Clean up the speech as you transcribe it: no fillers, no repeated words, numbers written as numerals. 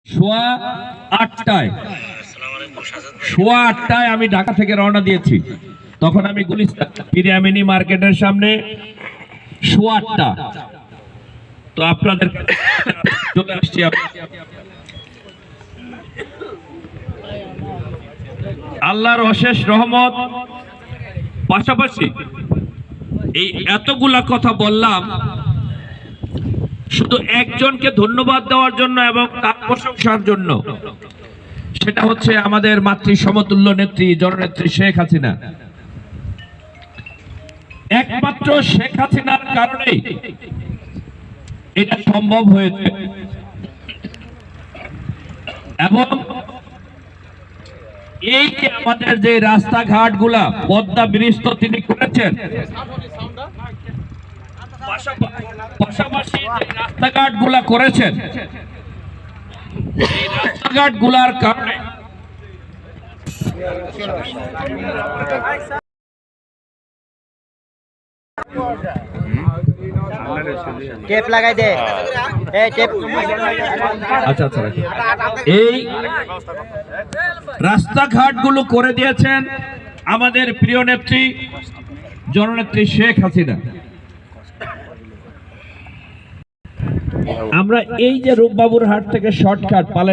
সোয়া 8টায় আমি ঢাকা থেকে রওনা দিয়েছি। তখন আমি গুলিস্তান পিরিয়ামিনি মার্কেটের সামনে সোয়া 8টা। তো আপনাদের চলে আসছি। আল্লাহর অশেষ রহমত। পাশাপাশি এই এতগুলা কথা বললাম শুধু একজনকে ধন্যবাদ দেওয়ার জন্য এবং তার প্রশংসার জন্য, সেটা হচ্ছে আমাদের মাতৃ সমতুল্য নেত্রী জননেত্রী শেখ হাসিনা। একমাত্র শেখ হাসিনার কারণেই এটা সম্ভব হয়েছে। এবং এই যে আমাদের যে রাস্তাঘাট গুলা পদ্মা ব্রিজ তো তিনি করেছেন, পাশাপাশি রাস্তাঘাট গুলা করেছেন, এই রাস্তাঘাট গুলার কারণে টেপ লাগাই দে। আচ্ছা, এই রাস্তাঘাট গুলো করে দিয়েছেন আমাদের প্রিয় নেত্রী জননেত্রী শেখ হাসিনা। আমরা এই যে রূপবাবুর হাট থেকে শর্টকাট পালের